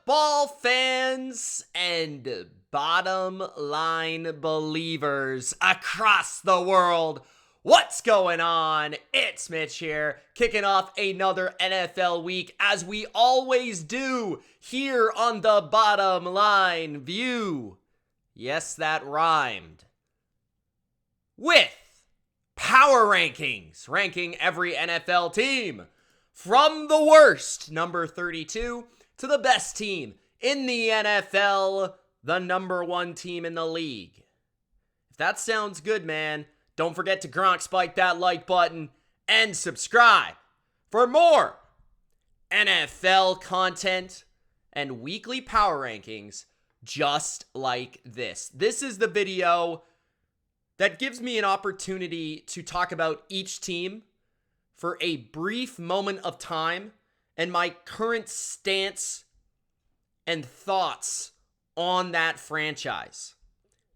football fans and bottom line believers across the world. What's going on? It's Mitch here, kicking off another NFL week as we always do here on the Bottom Line View. Yes, that rhymed. With power rankings, ranking every NFL team from the worst, number 32, to the best team in the NFL, the number one team in the league. If that sounds good, man, don't forget to Gronk spike that like button and subscribe for more NFL content and weekly power rankings just like this. This is the video that gives me an opportunity to talk about each team for a brief moment of time and my current stance and thoughts on that franchise.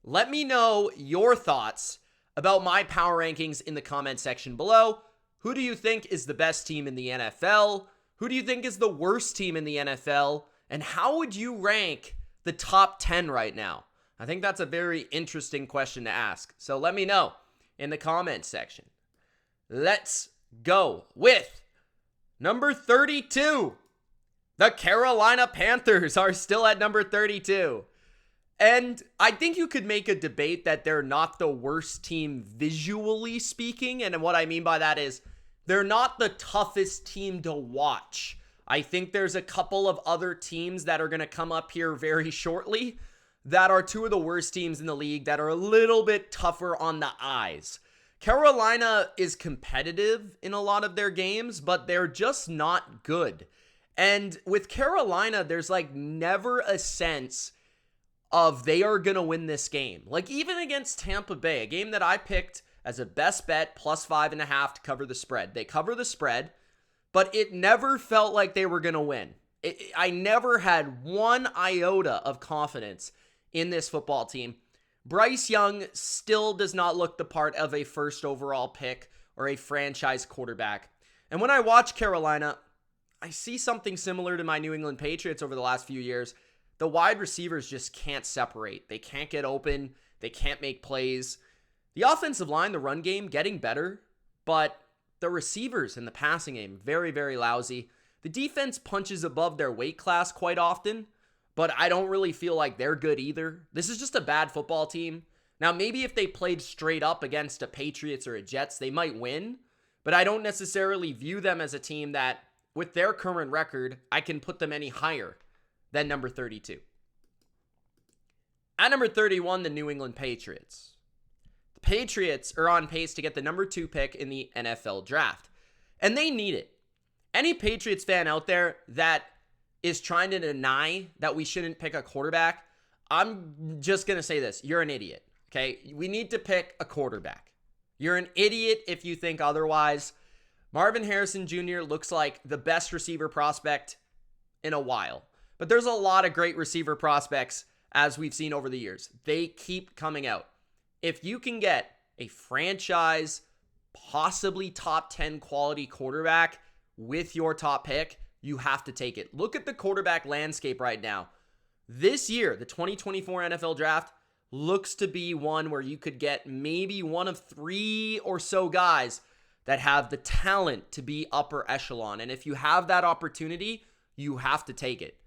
Let me know your thoughts about my power rankings in the comment section below. Who do you think is the best team in the NFL? Who do you think is the worst team in the NFL? And how would you rank the top 10 right now? I think that's a very interesting question to ask. So let me know in the comment section. Let's go with number 32. The Carolina Panthers are still at number 32. And I think you could make a debate that they're not the worst team visually speaking. And what I mean by that is they're not the toughest team to watch. I think there's a couple of other teams that are going to come up here very shortly that are two of the worst teams in the league that are a little bit tougher on the eyes. Carolina is competitive in a lot of their games, but they're just not good. And with Carolina, there's like never a sense of they are going to win this game. Like even against Tampa Bay, a game that I picked as a best bet, plus 5.5 to cover the spread. They cover the spread, but it never felt like they were going to win. I never had one iota of confidence in this football team. Bryce Young still does not look the part of a first overall pick or a franchise quarterback. And when I watch Carolina, I see something similar to my New England Patriots over the last few years. The wide receivers just can't separate. They can't get open. They can't make plays. The offensive line, the run game, getting better, but the receivers in the passing game, very, very lousy. The defense punches above their weight class quite often, but I don't really feel like they're good either. This is just a bad football team. Now, maybe if they played straight up against a Patriots or a Jets, they might win, but I don't necessarily view them as a team that, with their current record, I can put them any higher than number 32. At number 31, the New England Patriots. The Patriots are on pace to get the number 2 pick in the NFL draft, and they need it. Any Patriots fan out there that is trying to deny that we shouldn't pick a quarterback, I'm just going to say this. You're an idiot, okay? We need to pick a quarterback. You're an idiot if you think otherwise. Marvin Harrison Jr. looks like the best receiver prospect in a while. But there's a lot of great receiver prospects as we've seen over the years. They keep coming out. If you can get a franchise, possibly top 10 quality quarterback with your top pick, you have to take it. Look at the quarterback landscape right now. This year, the 2024 NFL Draft looks to be one where you could get maybe one of 3 or so guys that have the talent to be upper echelon. And if you have that opportunity, you have to take it.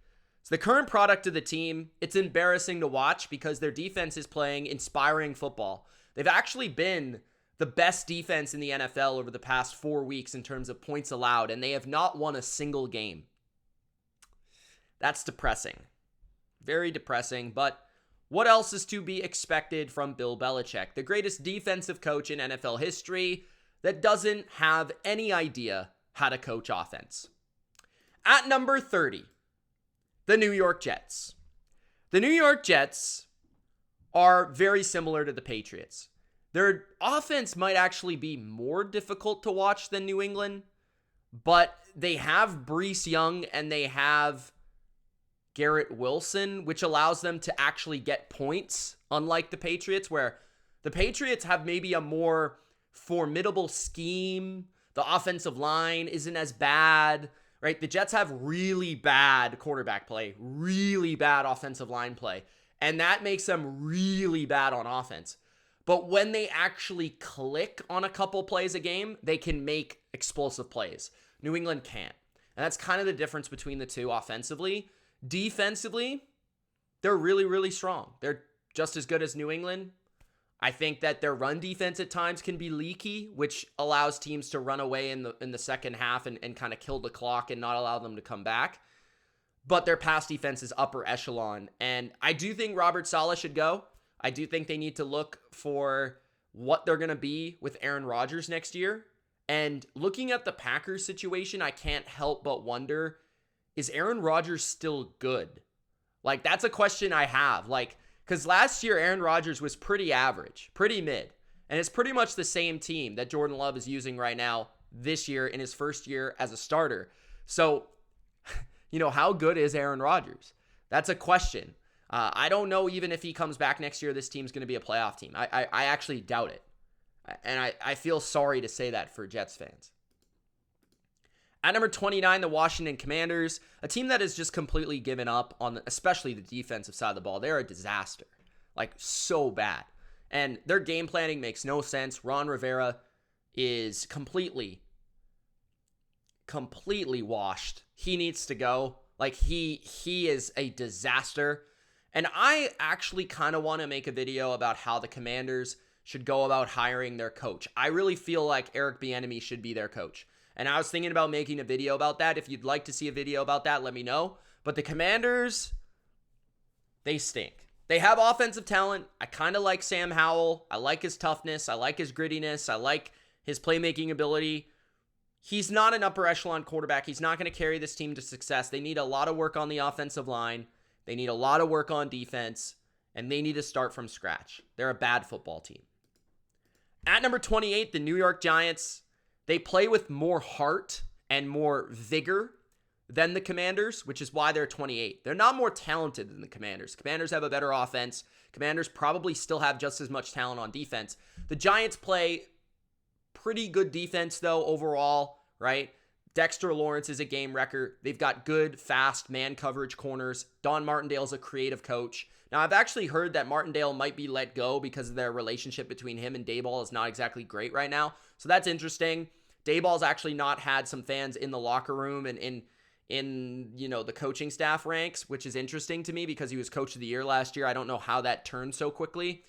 It's the current product of the team. It's embarrassing to watch because their defense is playing inspiring football. They've actually been the best defense in the NFL over the past 4 weeks in terms of points allowed, and they have not won a single game. That's depressing. Very depressing, but what else is to be expected from Bill Belichick, the greatest defensive coach in NFL history that doesn't have any idea how to coach offense? At number 30, the New York Jets. The New York Jets are very similar to the Patriots. Their offense might actually be more difficult to watch than New England, but they have Bryce Young and they have Garrett Wilson, which allows them to actually get points, unlike the Patriots, where the Patriots have maybe a more formidable scheme. The offensive line isn't as bad, right? The Jets have really bad quarterback play, really bad offensive line play, and that makes them really bad on offense. But when they actually click on a couple plays a game, they can make explosive plays. New England can't. And that's kind of the difference between the two offensively. Defensively, they're really, really strong. They're just as good as New England. I think that their run defense at times can be leaky, which allows teams to run away in the second half and kind of kill the clock and not allow them to come back. But their pass defense is upper echelon. And I do think Robert Saleh should go. I do think they need to look for what they're going to be with Aaron Rodgers next year. And looking at the Packers situation, I can't help but wonder, is Aaron Rodgers still good? Like, that's a question I have. Like, because last year, Aaron Rodgers was pretty average, pretty mid. And it's pretty much the same team that Jordan Love is using right now this year in his first year as a starter. So, how good is Aaron Rodgers? That's a question. I don't know even if he comes back next year, this team's going to be a playoff team. I actually doubt it. And I feel sorry to say that for Jets fans. At number 29, the Washington Commanders, a team that has just completely given up on, especially the defensive side of the ball. They're a disaster, like so bad. And their game planning makes no sense. Ron Rivera is completely washed. He needs to go. Like he is a disaster. And I actually kind of want to make a video about how the Commanders should go about hiring their coach. I really feel like Eric Bieniemy should be their coach. And I was thinking about making a video about that. If you'd like to see a video about that, let me know. But the Commanders, they stink. They have offensive talent. I kind of like Sam Howell. I like his toughness. I like his grittiness. I like his playmaking ability. He's not an upper echelon quarterback. He's not going to carry this team to success. They need a lot of work on the offensive line. They need a lot of work on defense. And they need to start from scratch. They're a bad football team. At number 28, the New York Giants. They play with more heart and more vigor than the Commanders, which is why they're 28. They're not more talented than the Commanders. Commanders have a better offense. Commanders probably still have just as much talent on defense. The Giants play pretty good defense, though, overall, right? Dexter Lawrence is a game wrecker. They've got good, fast man coverage corners. Don Martindale's a creative coach. Now, I've actually heard that Martindale might be let go because of their relationship between him and Daboll is not exactly great right now. So that's interesting. Daboll's actually not had some fans in the locker room and in the coaching staff ranks, which is interesting to me because he was coach of the year last year. I don't know how that turned so quickly.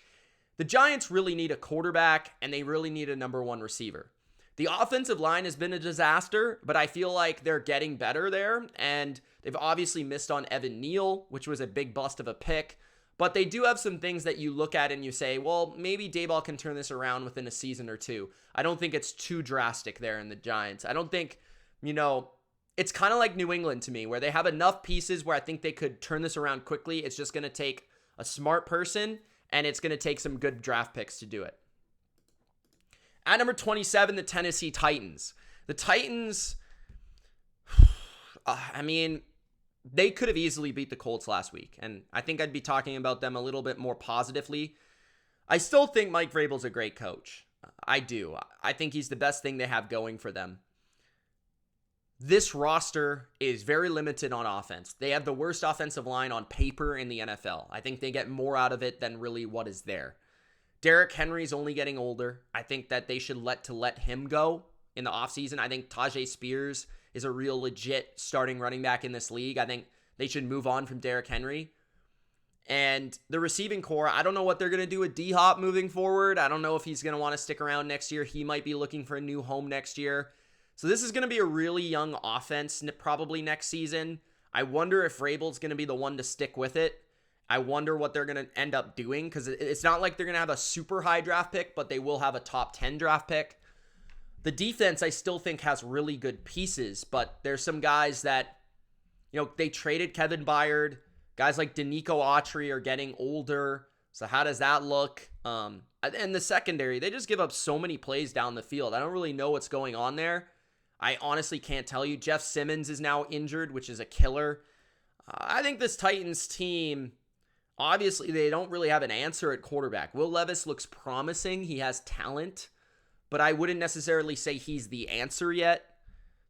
The Giants really need a quarterback, and they really need a number one receiver. The offensive line has been a disaster, but I feel like they're getting better there, and they've obviously missed on Evan Neal, which was a big bust of a pick. But they do have some things that you look at and you say, well, maybe Daboll can turn this around within a season or two. I don't think it's too drastic there in the Giants. I don't think, it's kind of like New England to me, where they have enough pieces where I think they could turn this around quickly. It's just going to take a smart person, and it's going to take some good draft picks to do it. At number 27, the Tennessee Titans. The Titans, they could have easily beat the Colts last week, and I think I'd be talking about them a little bit more positively. I still think Mike Vrabel's a great coach. I do. I think he's the best thing they have going for them. This roster is very limited on offense. They have the worst offensive line on paper in the NFL. I think they get more out of it than really what is there. Derrick Henry's only getting older. I think that they should let him go in the offseason. I think Tajay Spears is a real legit starting running back in this league. I think they should move on from Derrick Henry. And the receiving core, I don't know what they're going to do with D-Hop moving forward. I don't know if he's going to want to stick around next year. He might be looking for a new home next year. So this is going to be a really young offense probably next season. I wonder if Vrabel's going to be the one to stick with it. I wonder what they're going to end up doing, because it's not like they're going to have a super high draft pick, but they will have a top 10 draft pick. The defense, I still think, has really good pieces, but there's some guys that, they traded Kevin Byard. Guys like Danico Autry are getting older. So how does that look? And the secondary, they just give up so many plays down the field. I don't really know what's going on there. I honestly can't tell you. Jeff Simmons is now injured, which is a killer. I think this Titans team, obviously, they don't really have an answer at quarterback. Will Levis looks promising. He has talent, but I wouldn't necessarily say he's the answer yet.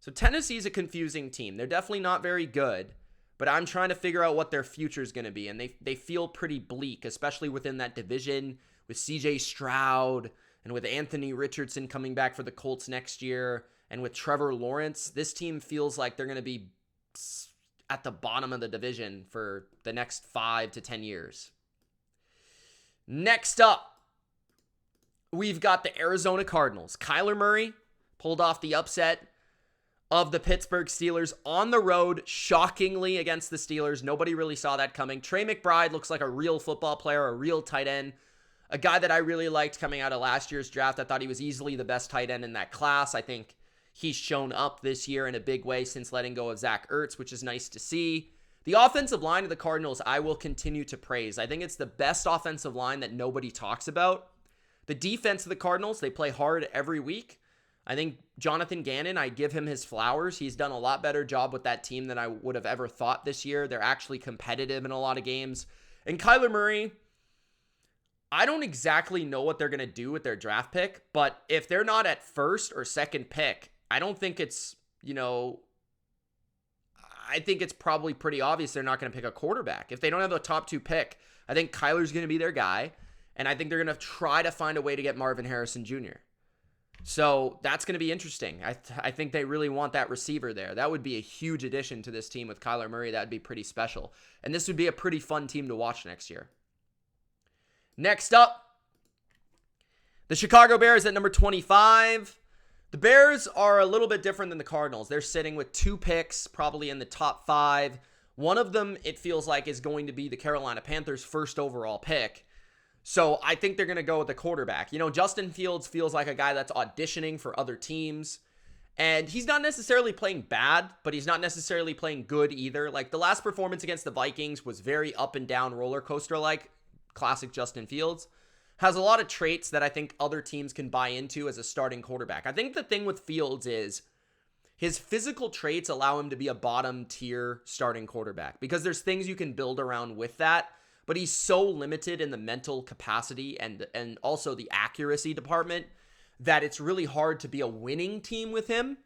So Tennessee's a confusing team. They're definitely not very good, but I'm trying to figure out what their future is going to be. And they feel pretty bleak, especially within that division with CJ Stroud and with Anthony Richardson coming back for the Colts next year. And with Trevor Lawrence, this team feels like they're going to be at the bottom of the division for the next 5 to 10 years. Next up, we've got the Arizona Cardinals. Kyler Murray pulled off the upset of the Pittsburgh Steelers on the road, shockingly against the Steelers. Nobody really saw that coming. Trey McBride looks like a real football player, a real tight end, a guy that I really liked coming out of last year's draft. I thought he was easily the best tight end in that class. I think he's shown up this year in a big way since letting go of Zach Ertz, which is nice to see. The offensive line of the Cardinals, I will continue to praise. I think it's the best offensive line that nobody talks about. The defense of the Cardinals, they play hard every week. I think Jonathan Gannon, I give him his flowers. He's done a lot better job with that team than I would have ever thought this year. They're actually competitive in a lot of games. And Kyler Murray, I don't exactly know what they're going to do with their draft pick, but if they're not at first or second pick, I don't think it's, I think it's probably pretty obvious they're not going to pick a quarterback. If they don't have a top 2 pick, I think Kyler's going to be their guy, and I think they're going to try to find a way to get Marvin Harrison Jr. So that's going to be interesting. I think they really want that receiver there. That would be a huge addition to this team with Kyler Murray. That would be pretty special. And this would be a pretty fun team to watch next year. Next up, the Chicago Bears at number 25. The Bears are a little bit different than the Cardinals. They're sitting with 2 picks, probably in the top 5. One of them, it feels like, is going to be the Carolina Panthers' first overall pick. So I think they're going to go with the quarterback. Justin Fields feels like a guy that's auditioning for other teams. And he's not necessarily playing bad, but he's not necessarily playing good either. Like the last performance against the Vikings was very up and down roller coaster like. Classic Justin Fields. Has a lot of traits that I think other teams can buy into as a starting quarterback. I think the thing with Fields is his physical traits allow him to be a bottom tier starting quarterback because there's things you can build around with that. But he's so limited in the mental capacity and also the accuracy department that it's really hard to be a winning team with him.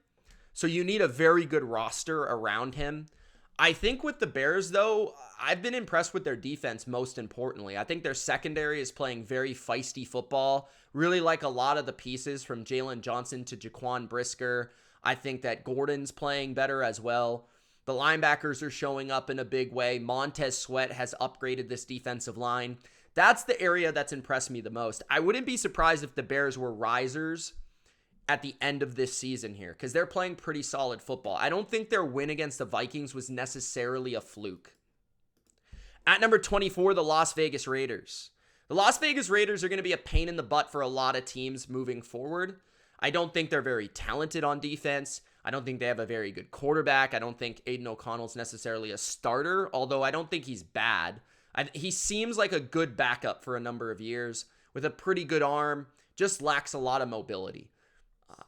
So you need a very good roster around him. I think with the Bears, though, I've been impressed with their defense most importantly. I think their secondary is playing very feisty football. Really like a lot of the pieces from Jalen Johnson to Jaquan Brisker. I think that Gordon's playing better as well. The linebackers are showing up in a big way. Montez Sweat has upgraded this defensive line. That's the area that's impressed me the most. I wouldn't be surprised if the Bears were risers at the end of this season here because they're playing pretty solid football. I don't think their win against the Vikings was necessarily a fluke. At number 24, the Las Vegas Raiders. The Las Vegas Raiders are going to be a pain in the butt for a lot of teams moving forward. I don't think they're very talented on defense. I don't think they have a very good quarterback. I don't think Aiden O'Connell's necessarily a starter, although I don't think he's bad. He seems like a good backup for a number of years with a pretty good arm, just lacks a lot of mobility.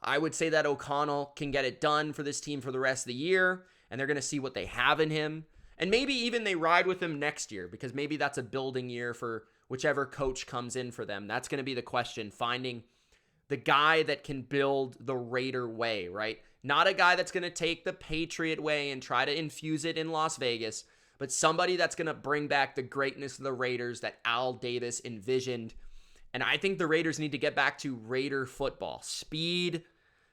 I would say that O'Connell can get it done for this team for the rest of the year, and they're going to see what they have in him. And maybe even they ride with him next year because maybe that's a building year for whichever coach comes in for them. That's going to be the question, finding the guy that can build the Raider way, right? Not a guy that's going to take the Patriot way and try to infuse it in Las Vegas, but somebody that's going to bring back the greatness of the Raiders that Al Davis envisioned. And I think the Raiders need to get back to Raider football. Speed.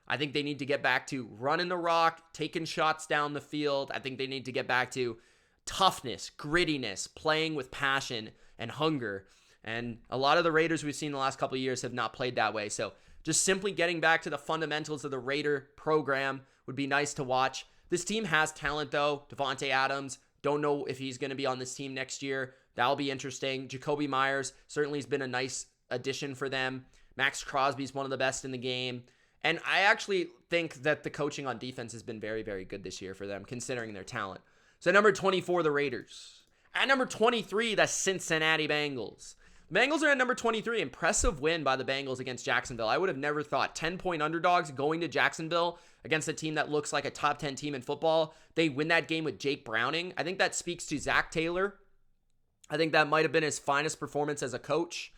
I think they need to get back to running the rock, taking shots down the field. I think they need to get back to toughness, grittiness, playing with passion and hunger. And a lot of the Raiders we've seen the last couple of years have not played that way. So just simply getting back to the fundamentals of the Raider program would be nice to watch. This team has talent, though. Devontae Adams, don't know if he's going to be on this team next year. That'll be interesting. Jacoby Myers certainly has been a nice addition for them. Max Crosby's one of the best in the game. And I actually think that the coaching on defense has been very, very good this year for them, considering their talent. So number 24, the Raiders. At number 23, the Cincinnati Bengals. The Bengals are at number 23. Impressive win by the Bengals against Jacksonville. I would have never thought 10-point underdogs going to Jacksonville against a team that looks like a top 10 team in football. They win that game with Jake Browning. I think that speaks to Zach Taylor. I think that might have been his finest performance as a coach,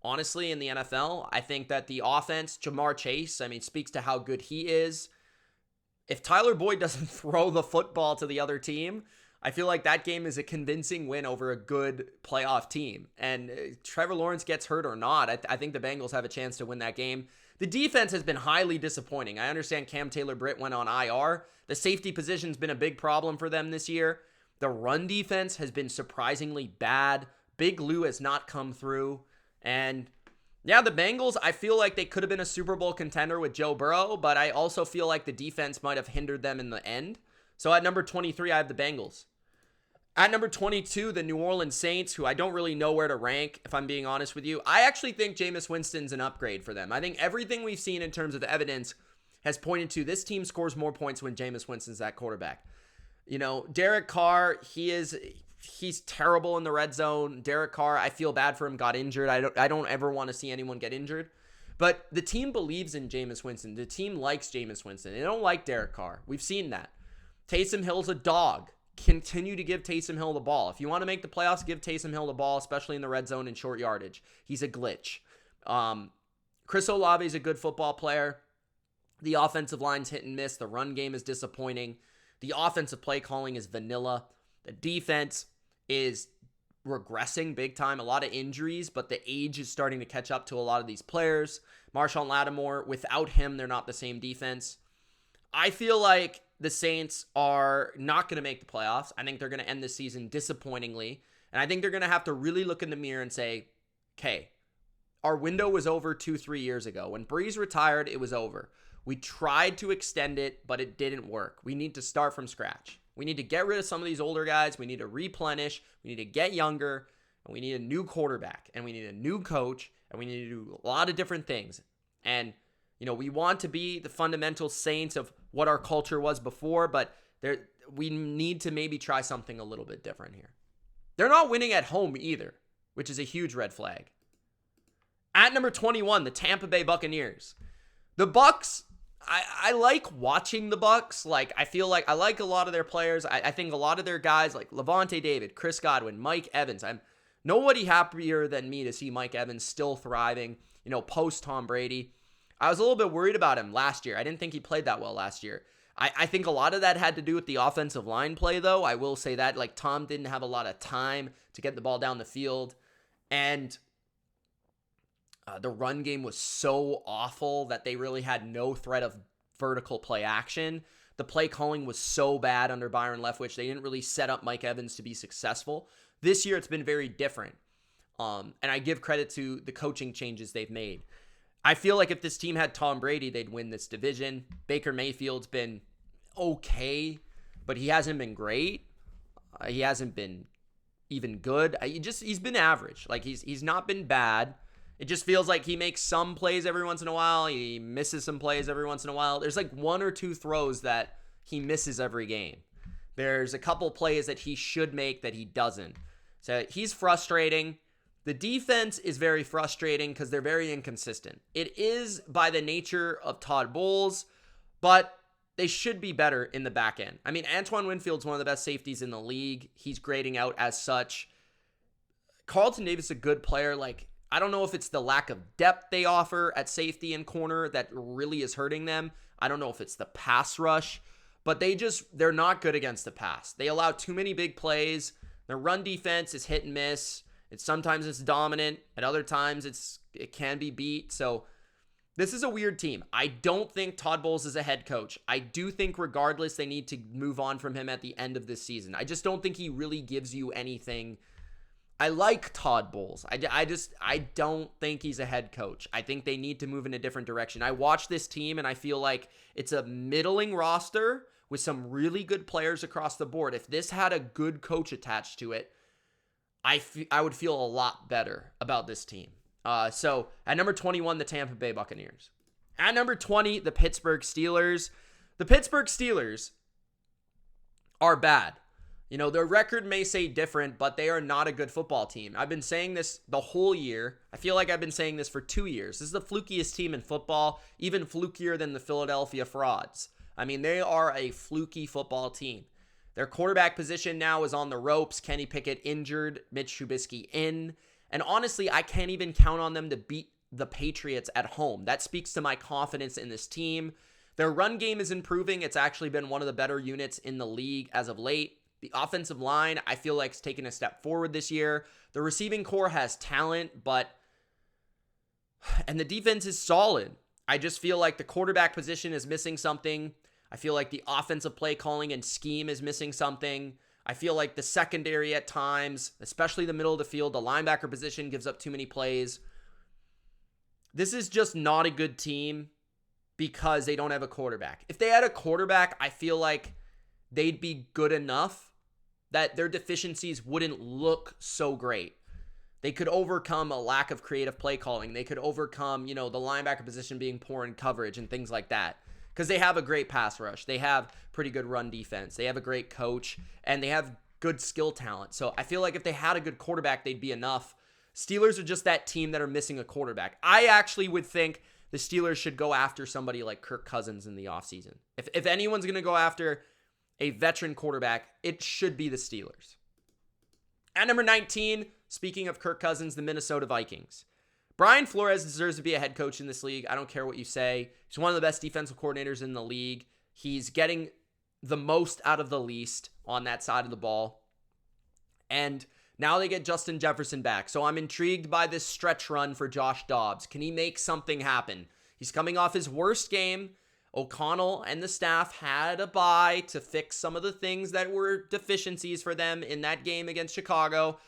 honestly, in the NFL. I think that the offense, Jamar Chase, speaks to how good he is. if Tyler Boyd doesn't throw the football to the other team, I feel like that game is a convincing win over a good playoff team. And Trevor Lawrence gets hurt or not, I think the Bengals have a chance to win that game. The defense has been highly disappointing. I understand Cam Taylor-Britt went on IR. The safety position's been a big problem for them this year. The run defense has been surprisingly bad. Big Lou has not come through. And yeah, the Bengals, I feel like they could have been a Super Bowl contender with Joe Burrow, but I also feel like the defense might have hindered them in the end. So at number 23, I have the Bengals. At number 22, the New Orleans Saints, who I don't really know where to rank, if I'm being honest with you. I actually think Jameis Winston's an upgrade for them. I think everything we've seen in terms of evidence has pointed to this team scores more points when Jameis Winston's that quarterback. You know, Derek Carr, he's terrible in the red zone. Derek Carr, I feel bad for him, got injured. I don't ever want to see anyone get injured. But the team believes in Jameis Winston. The team likes Jameis Winston. They don't like Derek Carr. We've seen that. Taysom Hill's a dog. Continue to give Taysom Hill the ball. If you want to make the playoffs, give Taysom Hill the ball, especially in the red zone and short yardage. He's a glitch. Chris Olave is a good football player. The offensive line's hit and miss. The run game is disappointing. The offensive play calling is vanilla. The defense is regressing big time. A lot of injuries, but the age is starting to catch up to a lot of these players. Marshawn Lattimore, without him, they're not the same defense. I feel like the Saints are not going to make the playoffs. I think they're going to end the season disappointingly. And I think they're going to have to really look in the mirror and say, okay, our window was over 2-3 years ago. When Breeze retired, it was over. We tried to extend it, but it didn't work. We need to start from scratch. We need to get rid of some of these older guys. We need to replenish. We need to get younger. And we need a new quarterback. And we need a new coach. And we need to do a lot of different things. And, you know, we want to be the fundamental Saints of what our culture was before, but we need to maybe try something a little bit different here. They're not winning at home either, which is a huge red flag. At number 21, the Tampa Bay Buccaneers. The Bucs, I like watching the Bucs. Like, I feel like I like a lot of their players. I think a lot of their guys like Levante David, Chris Godwin, Mike Evans. I'm nobody happier than me to see Mike Evans still thriving, you know, post Tom Brady. I was a little bit worried about him last year. I didn't think he played that well last year. I think a lot of that had to do with the offensive line play, though. I will say that. Like, Tom didn't have a lot of time to get the ball down the field. And the run game was so awful that they really had no threat of vertical play action. The play calling was so bad under Byron Leftwich. They didn't really set up Mike Evans to be successful. This year, it's been very different. And I give credit to the coaching changes they've made. I feel like if this team had Tom Brady, they'd win this division. Baker Mayfield's been okay, but he hasn't been great. He hasn't been even good. He's been average. Like, he's not been bad. It just feels like he makes some plays every once in a while. He misses some plays every once in a while. There's like one or two throws that he misses every game. There's a couple plays that he should make that he doesn't. So he's frustrating. The defense is very frustrating because they're very inconsistent. It is by the nature of Todd Bowles, but they should be better in the back end. I mean, Antoine Winfield's one of the best safeties in the league. He's grading out as such. Carlton Davis is a good player. Like, I don't know if it's the lack of depth they offer at safety and corner that really is hurting them. I don't know if it's the pass rush, but they're not good against the pass. They allow too many big plays. Their run defense is hit and miss. Sometimes it's dominant. At other times, it can be beat. So this is a weird team. I don't think Todd Bowles is a head coach. I do think regardless, they need to move on from him at the end of this season. I just don't think he really gives you anything. I like Todd Bowles. I don't think he's a head coach. I think they need to move in a different direction. I watch this team and I feel like it's a middling roster with some really good players across the board. If this had a good coach attached to it, I would feel a lot better about this team. So at number 21, the Tampa Bay Buccaneers. At number 20, the Pittsburgh Steelers. The Pittsburgh Steelers are bad. You know, their record may say different, but they are not a good football team. I've been saying this the whole year. I feel like I've been saying this for 2 years. This is the flukiest team in football, even flukier than the Philadelphia Frauds. I mean, they are a fluky football team. Their quarterback position now is on the ropes. Kenny Pickett injured, Mitch Trubisky in. And honestly, I can't even count on them to beat the Patriots at home. That speaks to my confidence in this team. Their run game is improving. It's actually been one of the better units in the league as of late. The offensive line, I feel like, is taking a step forward this year. The receiving core has talent, and the defense is solid. I just feel like the quarterback position is missing something. I feel like the offensive play calling and scheme is missing something. I feel like the secondary at times, especially the middle of the field, the linebacker position gives up too many plays. This is just not a good team because they don't have a quarterback. If they had a quarterback, I feel like they'd be good enough that their deficiencies wouldn't look so great. They could overcome a lack of creative play calling. They could overcome, the linebacker position being poor in coverage and things like that. Because they have a great pass rush. They have pretty good run defense. They have a great coach. And they have good skill talent. So I feel like if they had a good quarterback, they'd be enough. Steelers are just that team that are missing a quarterback. I actually would think the Steelers should go after somebody like Kirk Cousins in the offseason. If anyone's going to go after a veteran quarterback, it should be the Steelers. At number 19, speaking of Kirk Cousins, the Minnesota Vikings. Brian Flores deserves to be a head coach in this league. I don't care what you say. He's one of the best defensive coordinators in the league. He's getting the most out of the least on that side of the ball. And now they get Justin Jefferson back. So I'm intrigued by this stretch run for Josh Dobbs. Can he make something happen? He's coming off his worst game. O'Connell and the staff had a bye to fix some of the things that were deficiencies for them in that game against Chicago.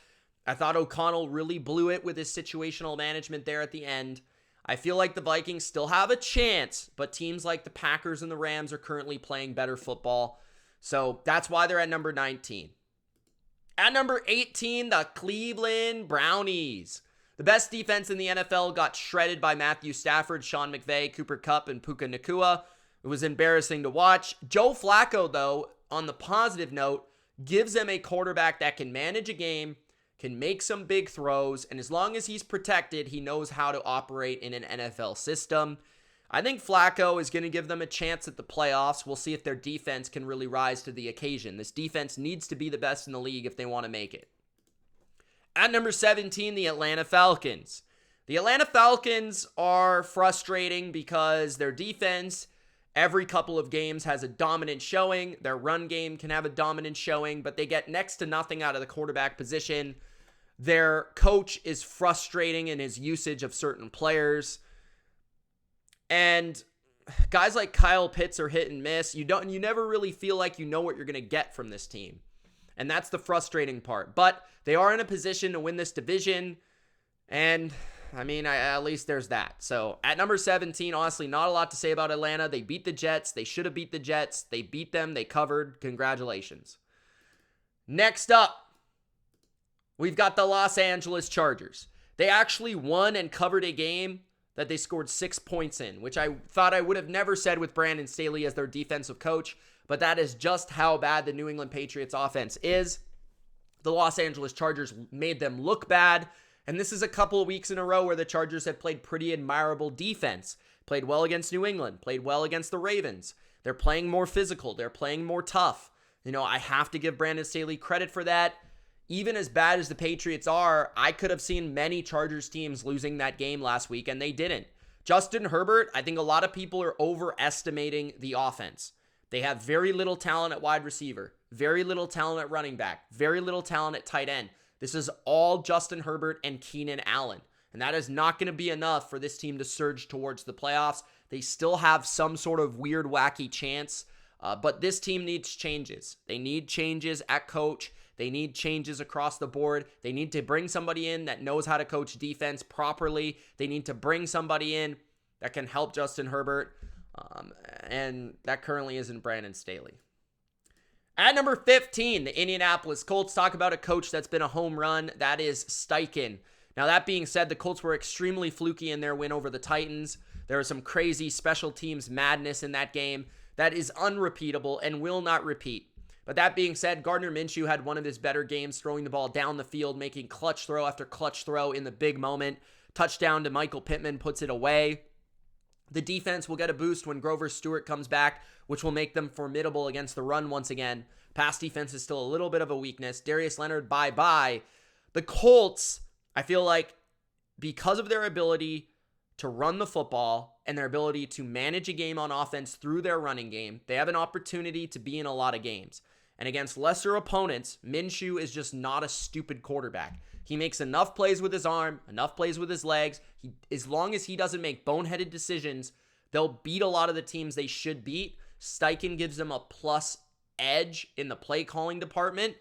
I thought O'Connell really blew it with his situational management there at the end. I feel like the Vikings still have a chance, but teams like the Packers and the Rams are currently playing better football. So that's why they're at number 19. At number 18, the Cleveland Brownies. The best defense in the NFL got shredded by Matthew Stafford, Sean McVay, Cooper Kupp, and Puka Nacua. It was embarrassing to watch. Joe Flacco, though, on the positive note, gives them a quarterback that can manage a game, can make some big throws, and as long as he's protected, he knows how to operate in an NFL system. I think Flacco is going to give them a chance at the playoffs. We'll see if their defense can really rise to the occasion. This defense needs to be the best in the league if they want to make it. At number 17, the Atlanta Falcons. The Atlanta Falcons are frustrating because their defense every couple of games has a dominant showing. Their run game can have a dominant showing, but they get next to nothing out of the quarterback position. Their coach is frustrating in his usage of certain players. And guys like Kyle Pitts are hit and miss. You never really feel like you know what you're going to get from this team. And that's the frustrating part. But they are in a position to win this division. And at least there's that. So at number 17, honestly, not a lot to say about Atlanta. They beat the Jets. They should have beat the Jets. They beat them. They covered. Congratulations. Next up, we've got the Los Angeles Chargers. They actually won and covered a game that they scored 6 points in, which I thought I would have never said with Brandon Staley as their defensive coach, but that is just how bad the New England Patriots offense is. The Los Angeles Chargers made them look bad, and this is a couple of weeks in a row where the Chargers have played pretty admirable defense. Played well against New England, played well against the Ravens. They're playing more physical, they're playing more tough. I have to give Brandon Staley credit for that. Even as bad as the Patriots are, I could have seen many Chargers teams losing that game last week, and they didn't. Justin Herbert, I think a lot of people are overestimating the offense. They have very little talent at wide receiver, very little talent at running back, very little talent at tight end. This is all Justin Herbert and Keenan Allen, and that is not going to be enough for this team to surge towards the playoffs. They still have some sort of weird, wacky chance, but this team needs changes. They need changes at coach. They need changes across the board. They need to bring somebody in that knows how to coach defense properly. They need to bring somebody in that can help Justin Herbert, and that currently isn't Brandon Staley. At number 15, the Indianapolis Colts. Talk about a coach that's been a home run. That is Steichen. Now, that being said, the Colts were extremely fluky in their win over the Titans. There was some crazy special teams madness in that game that is unrepeatable and will not repeat. But that being said, Gardner Minshew had one of his better games throwing the ball down the field, making clutch throw after clutch throw in the big moment. Touchdown to Michael Pittman puts it away. The defense will get a boost when Grover Stewart comes back, which will make them formidable against the run once again. Pass defense is still a little bit of a weakness. Darius Leonard, bye-bye. The Colts, I feel like, because of their ability to run the football and their ability to manage a game on offense through their running game, they have an opportunity to be in a lot of games. And against lesser opponents, Minshew is just not a stupid quarterback. He makes enough plays with his arm, enough plays with his legs. As long as he doesn't make boneheaded decisions, they'll beat a lot of the teams they should beat. Steichen gives them a plus edge in the play calling department,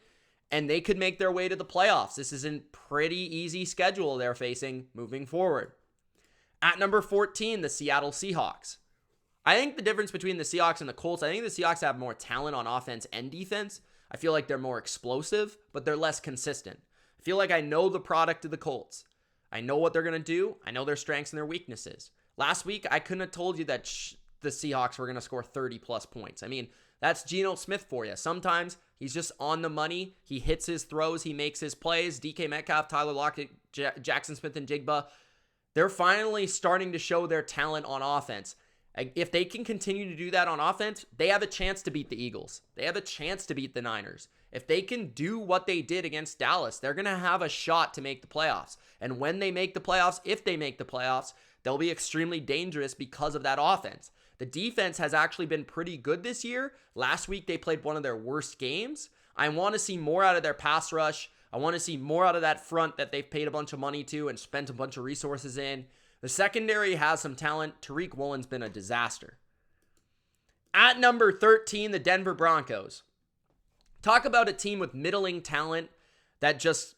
and they could make their way to the playoffs. This is a pretty easy schedule they're facing moving forward. At number 14, the Seattle Seahawks. I think the difference between the Seahawks and the Colts, I think the Seahawks have more talent on offense and defense. I feel like they're more explosive, but they're less consistent. I feel like I know the product of the Colts. I know what they're going to do. I know their strengths and their weaknesses. Last week, I couldn't have told you that the Seahawks were going to score 30-plus points. I mean, that's Geno Smith for you. Sometimes he's just on the money. He hits his throws. He makes his plays. DK Metcalf, Tyler Lockett, Jackson Smith, and Jigba, they're finally starting to show their talent on offense. If they can continue to do that on offense, they have a chance to beat the Eagles. They have a chance to beat the Niners. If they can do what they did against Dallas, they're going to have a shot to make the playoffs. And when they make the playoffs, if they make the playoffs, they'll be extremely dangerous because of that offense. The defense has actually been pretty good this year. Last week, they played one of their worst games. I want to see more out of their pass rush. I want to see more out of that front that they've paid a bunch of money to and spent a bunch of resources in. The secondary has some talent. Tariq Woolen's been a disaster. At number 13, the Denver Broncos. Talk about a team with middling talent that just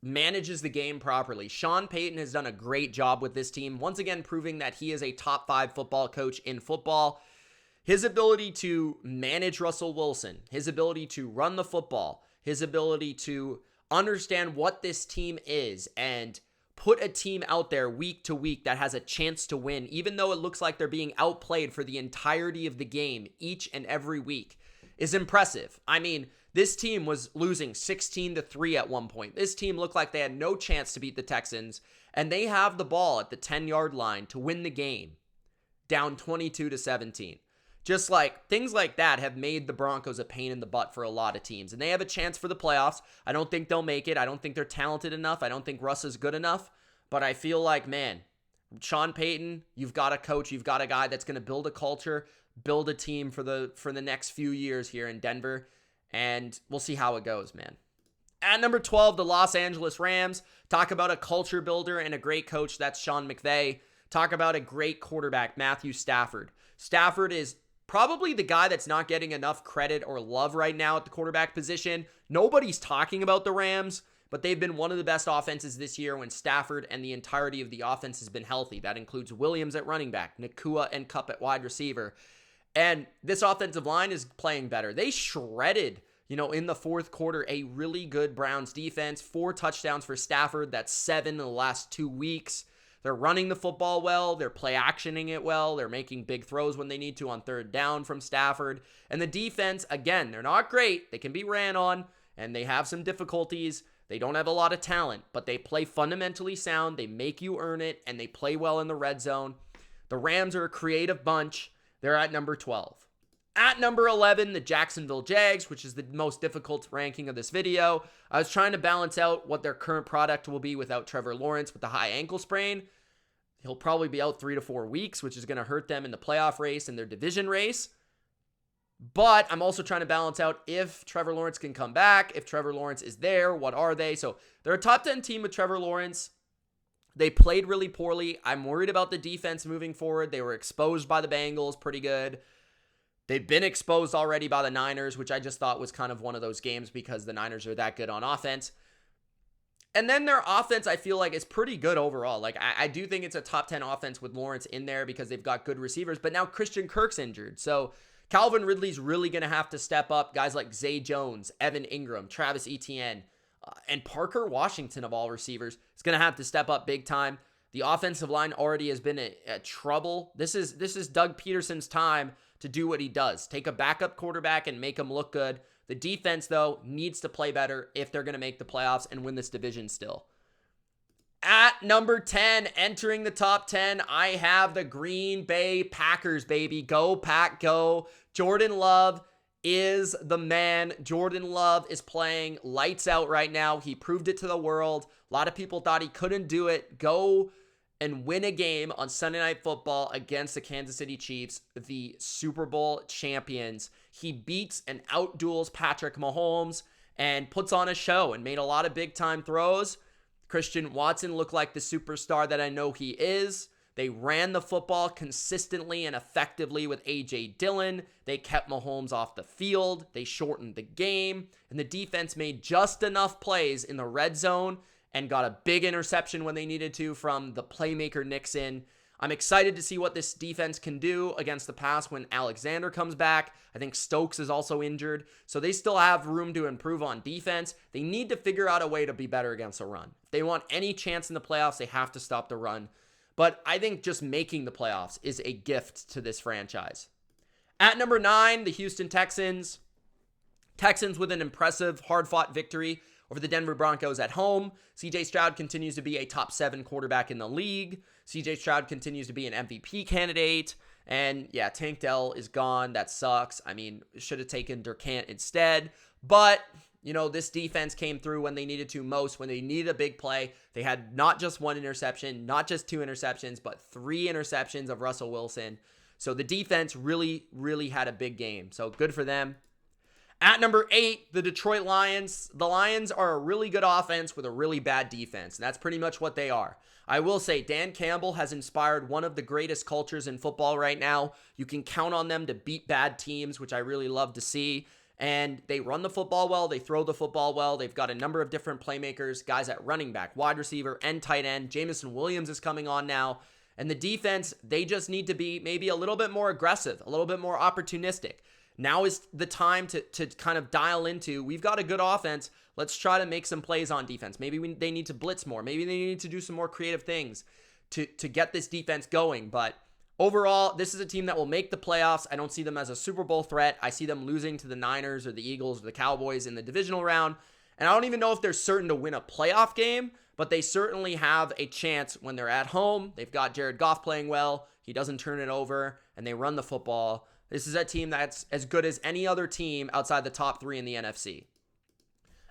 manages the game properly. Sean Payton has done a great job with this team, once again proving that he is a top 5 football coach in football. His ability to manage Russell Wilson, his ability to run the football, his ability to understand what this team is and put a team out there week to week that has a chance to win, even though it looks like they're being outplayed for the entirety of the game each and every week, is impressive. I mean, this team was losing 16-3 at one point. This team looked like they had no chance to beat the Texans, and they have the ball at the 10-yard line to win the game, down 22-17. Just like things like that have made the Broncos a pain in the butt for a lot of teams, and they have a chance for the playoffs. I don't think they'll make it. I don't think they're talented enough. I don't think Russ is good enough, but I feel like, man, Sean Payton, you've got a coach, you've got a guy that's going to build a culture, build a team for the next few years here in Denver, and we'll see how it goes, man. At number 12, the Los Angeles Rams. Talk about a culture builder and a great coach. That's Sean McVay. Talk about a great quarterback, Matthew Stafford. Stafford is probably the guy that's not getting enough credit or love right now at the quarterback position. Nobody's talking about the Rams, but they've been one of the best offenses this year when Stafford and the entirety of the offense has been healthy. That includes Williams at running back, Nakua and Kupp at wide receiver. And this offensive line is playing better. They shredded, in the fourth quarter, a really good Browns defense. 4 touchdowns for Stafford. That's 7 in the last 2 weeks. They're running the football well. They're play actioning it well. They're making big throws when they need to on third down from Stafford. And the defense, again, they're not great. They can be ran on, and they have some difficulties. They don't have a lot of talent, but they play fundamentally sound. They make you earn it, and they play well in the red zone. The Rams are a creative bunch. They're at number 12. At number 11, the Jacksonville Jags, which is the most difficult ranking of this video. I was trying to balance out what their current product will be without Trevor Lawrence with the high ankle sprain. He'll probably be out 3 to 4 weeks, which is going to hurt them in the playoff race and their division race. But I'm also trying to balance out if Trevor Lawrence can come back, if Trevor Lawrence is there, what are they? So they're a top 10 team with Trevor Lawrence. They played really poorly. I'm worried about the defense moving forward. They were exposed by the Bengals pretty good. They've been exposed already by the Niners, which I just thought was kind of one of those games because the Niners are that good on offense. And then their offense, I feel like, is pretty good overall. Like, I do think it's a top 10 offense with Lawrence in there because they've got good receivers. But now Christian Kirk's injured. So Calvin Ridley's really going to have to step up. Guys like Zay Jones, Evan Ingram, Travis Etienne, and Parker Washington of all receivers is going to have to step up big time. The offensive line already has been a trouble. This is Doug Peterson's time to do what he does. Take a backup quarterback and make him look good. The defense, though, needs to play better if they're going to make the playoffs and win this division still. At number 10, entering the top 10, I have the Green Bay Packers, baby. Go, Pack, go. Jordan Love is the man. Jordan Love is playing lights out right now. He proved it to the world. A lot of people thought he couldn't do it. Go and win a game on Sunday Night Football against the Kansas City Chiefs, the Super Bowl champions. He beats and outduels Patrick Mahomes and puts on a show and made a lot of big-time throws. Christian Watson looked like the superstar that I know he is. They ran the football consistently and effectively with A.J. Dillon. They kept Mahomes off the field. They shortened the game. And the defense made just enough plays in the red zone and got a big interception when they needed to from the playmaker Nixon. I'm excited to see what this defense can do against the pass when Alexander comes back. I think Stokes is also injured, so they still have room to improve on defense. They need to figure out a way to be better against the run. If they want any chance in the playoffs, they have to stop the run. But I think just making the playoffs is a gift to this franchise. At number 9, the Houston Texans. Texans with an impressive, hard-fought victory over the Denver Broncos at home. C.J. Stroud continues to be a top 7 quarterback in the league. C.J. Stroud continues to be an MVP candidate. And yeah, Tank Dell is gone. That sucks. I mean, should have taken Durkant instead. But, you know, this defense came through when they needed to most, when they needed a big play. They had not just 1 interception, not just 2 interceptions, but 3 interceptions of Russell Wilson. So the defense really, really had a big game. So good for them. At number 8, the Detroit Lions. The Lions are a really good offense with a really bad defense, and that's pretty much what they are. I will say Dan Campbell has inspired one of the greatest cultures in football right now. You can count on them to beat bad teams, which I really love to see. And they run the football well. They throw the football well. They've got a number of different playmakers, guys at running back, wide receiver, and tight end. Jamison Williams is coming on now. And the defense, they just need to be maybe a little bit more aggressive, a little bit more opportunistic. Now is the time to kind of dial into, we've got a good offense. Let's try to make some plays on defense. Maybe they need to blitz more. Maybe they need to do some more creative things to get this defense going. But overall, this is a team that will make the playoffs. I don't see them as a Super Bowl threat. I see them losing to the Niners or the Eagles or the Cowboys in the divisional round. And I don't even know if they're certain to win a playoff game, but they certainly have a chance when they're at home. They've got Jared Goff playing well. He doesn't turn it over, and they run the football. This is a team that's as good as any other team outside the top 3 in the NFC.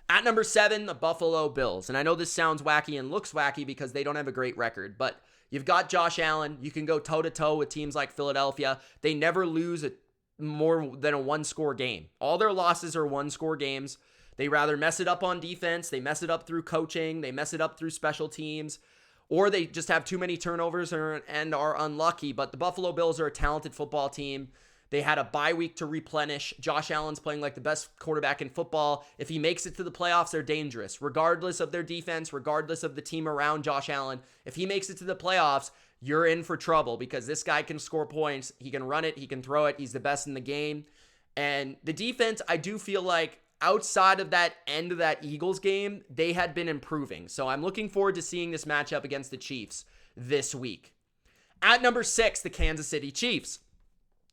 At number 7, the Buffalo Bills. And I know this sounds wacky and looks wacky because they don't have a great record, but you've got Josh Allen. You can go toe-to-toe with teams like Philadelphia. They never lose more than a 1-score game. All their losses are 1-score games. They rather mess it up on defense. They mess it up through coaching. They mess it up through special teams. Or they just have too many turnovers and are unlucky. But the Buffalo Bills are a talented football team. They had a bye week to replenish. Josh Allen's playing like the best quarterback in football. If he makes it to the playoffs, they're dangerous. Regardless of their defense, regardless of the team around Josh Allen, if he makes it to the playoffs, you're in for trouble because this guy can score points. He can run it. He can throw it. He's the best in the game. And the defense, I do feel like outside of that end of that Eagles game, they had been improving. So I'm looking forward to seeing this matchup against the Chiefs this week. At number 6, the Kansas City Chiefs,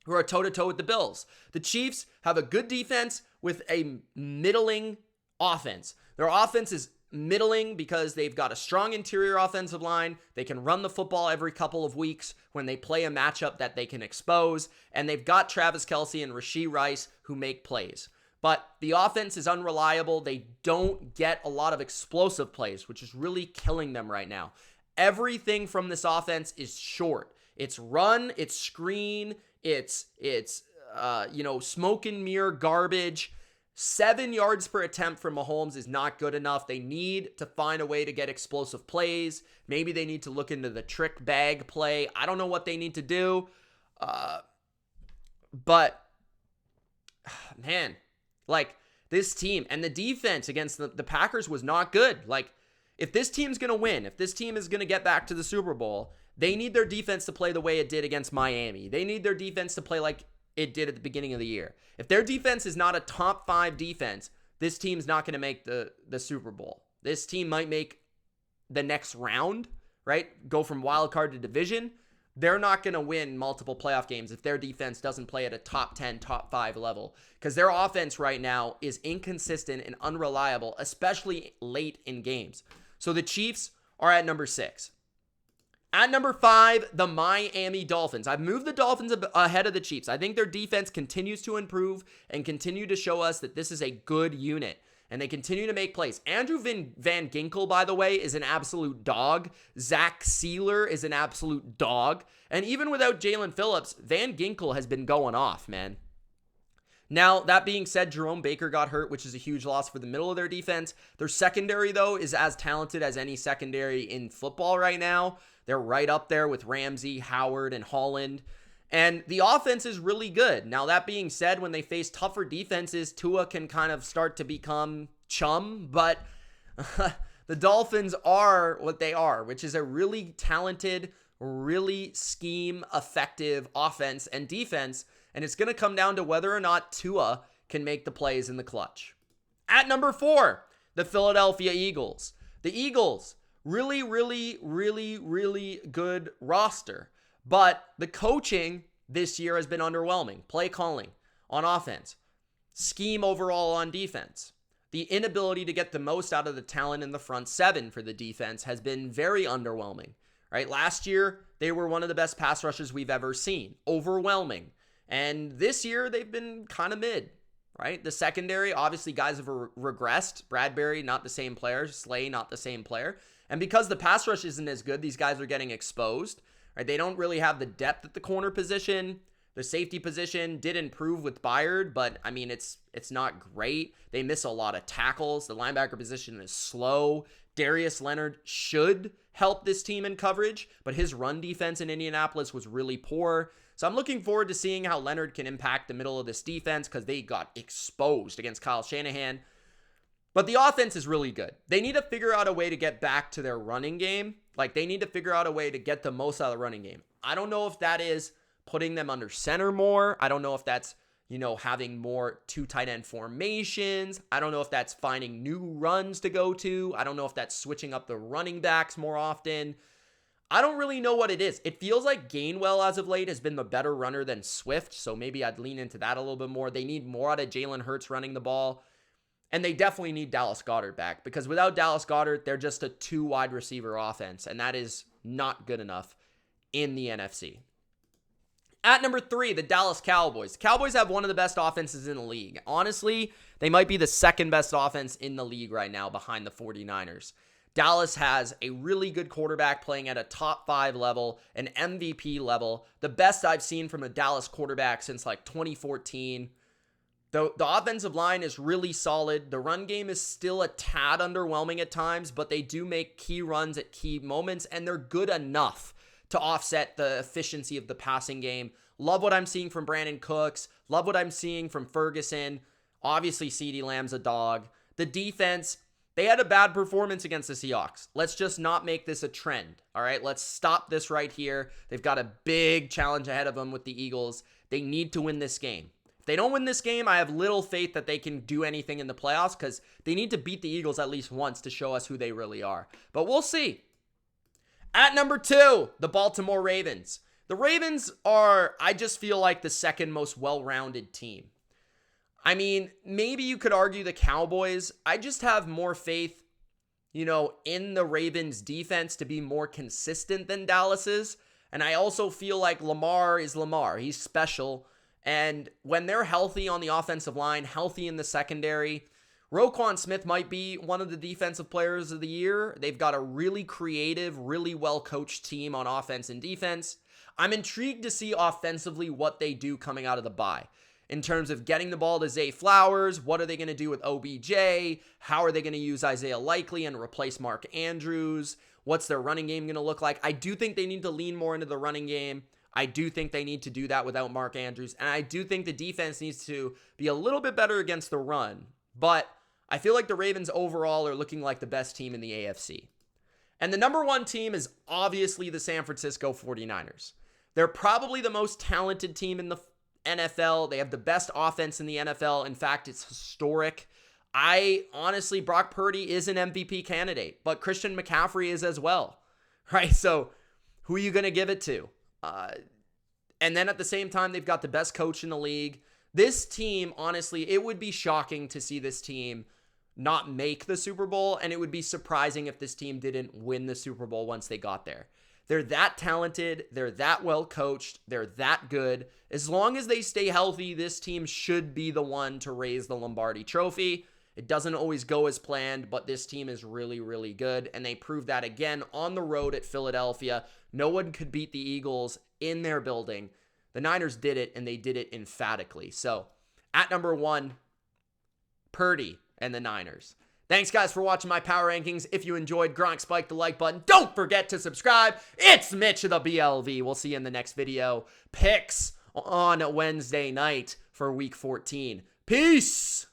who are toe-to-toe with the Bills. The Chiefs have a good defense with a middling offense. Their offense is middling because they've got a strong interior offensive line. They can run the football every couple of weeks when they play a matchup that they can expose. And they've got Travis Kelce and Rashee Rice who make plays. But the offense is unreliable. They don't get a lot of explosive plays, which is really killing them right now. Everything from this offense is short. It's run, it's screen, it's smoke and mirror garbage. 7 yards per attempt from Mahomes is not good enough. They need to find a way to get explosive plays. Maybe they need to look into the trick bag play. I don't know what they need to do. But man, like this team and the defense against the Packers was not good. Like if this team's going to win, if this team is going to get back to the Super Bowl, they need their defense to play the way it did against Miami. They need their defense to play like it did at the beginning of the year. If their defense is not a top 5 defense, this team's not going to make the Super Bowl. This team might make the next round, right? Go from wild card to division. They're not going to win multiple playoff games if their defense doesn't play at a top 10, top 5 level. Because their offense right now is inconsistent and unreliable, especially late in games. So the Chiefs are at number 6. At number 5, the Miami Dolphins. I've moved the Dolphins ahead of the Chiefs. I think their defense continues to improve and continue to show us that this is a good unit. and they continue to make plays. Andrew Van Ginkel, by the way, is an absolute dog. Zach Sealer is an absolute dog. And even without Jalen Phillips, Van Ginkel has been going off, man. Now, that being said, Jerome Baker got hurt, which is a huge loss for the middle of their defense. Their secondary, though, is as talented as any secondary in football right now. They're right up there with Ramsey, Howard, and Holland. And the offense is really good. Now, that being said, when they face tougher defenses, Tua can kind of start to become chum. But the Dolphins are what they are, which is a really talented, really scheme-effective offense and defense. And it's going to come down to whether or not Tua can make the plays in the clutch. At number 4, the Philadelphia Eagles. The Eagles, really good roster. But the coaching this year has been underwhelming. Play calling on offense. Scheme overall on defense. The inability to get the most out of the talent in the front 7 for the defense has been very underwhelming. Right? Last year, they were one of the best pass rushes we've ever seen. Overwhelming. And this year, they've been kind of mid, right? The secondary, obviously, guys have regressed. Bradbury, not the same player. Slay, not the same player. And because the pass rush isn't as good, these guys are getting exposed, right? They don't really have the depth at the corner position. The safety position did improve with Byard, but, I mean, it's not great. They miss a lot of tackles. The linebacker position is slow. Darius Leonard should help this team in coverage, but his run defense in Indianapolis was really poor. So I'm looking forward to seeing how Leonard can impact the middle of this defense because they got exposed against Kyle Shanahan. But the offense is really good. They need to figure out a way to get back to their running game. Like, they need to figure out a way to get the most out of the running game. I don't know if that is putting them under center more. I don't know if that's, having more 2 tight end formations. I don't know if that's finding new runs to go to. I don't know if that's switching up the running backs more often. I don't really know what it is. It feels like Gainwell as of late has been the better runner than Swift, so maybe I'd lean into that a little bit more. They need more out of Jalen Hurts running the ball, and they definitely need Dallas Goedert back because without Dallas Goedert, they're just a 2 wide receiver offense, and that is not good enough in the NFC. At number 3, the Dallas Cowboys. The Cowboys have one of the best offenses in the league. Honestly, they might be the second best offense in the league right now behind the 49ers. Dallas has a really good quarterback playing at a top 5 level, an MVP level, the best I've seen from a Dallas quarterback since like 2014. The offensive line is really solid. The run game is still a tad underwhelming at times, but they do make key runs at key moments, and they're good enough to offset the efficiency of the passing game. Love what I'm seeing from Brandon Cooks. Love what I'm seeing from Ferguson. Obviously, CeeDee Lamb's a dog. The defense, they had a bad performance against the Seahawks. Let's just not make this a trend, all right? Let's stop this right here. They've got a big challenge ahead of them with the Eagles. They need to win this game. If they don't win this game, I have little faith that they can do anything in the playoffs because they need to beat the Eagles at least once to show us who they really are. But we'll see. At number 2, the Baltimore Ravens. The Ravens are, I just feel like, the second most well-rounded team. I mean, maybe you could argue the Cowboys. I just have more faith, in the Ravens defense to be more consistent than Dallas's. And I also feel like Lamar is Lamar. He's special. And when they're healthy on the offensive line, healthy in the secondary, Roquan Smith might be one of the defensive players of the year. They've got a really creative, really well-coached team on offense and defense. I'm intrigued to see offensively what they do coming out of the bye. In terms of getting the ball to Zay Flowers, what are they going to do with OBJ? How are they going to use Isaiah Likely and replace Mark Andrews? What's their running game going to look like? I do think they need to lean more into the running game. I do think they need to do that without Mark Andrews. And I do think the defense needs to be a little bit better against the run. But I feel like the Ravens overall are looking like the best team in the AFC. And the number 1 team is obviously the San Francisco 49ers. They're probably the most talented team in the NFL. They have the best offense in the NFL. In fact, it's historic. Honestly, Brock Purdy is an MVP candidate, but Christian McCaffrey is as well, right? So who are you going to give it to? And then at the same time, they've got the best coach in the league. This team, honestly, it would be shocking to see this team not make the Super Bowl, and it would be surprising if this team didn't win the Super Bowl once they got there. They're that talented. They're that well coached. They're that good. As long as they stay healthy, this team should be the one to raise the Lombardi Trophy. It doesn't always go as planned, but this team is really, really good, and they proved that again on the road at Philadelphia. No one could beat the Eagles in their building. The Niners did it, and they did it emphatically. So, at number 1, Purdy and the Niners. Thanks, guys, for watching my power rankings. If you enjoyed, Gronk, spike the like button. Don't forget to subscribe. It's Mitch of the BLV. We'll see you in the next video. Picks on Wednesday night for Week 14. Peace!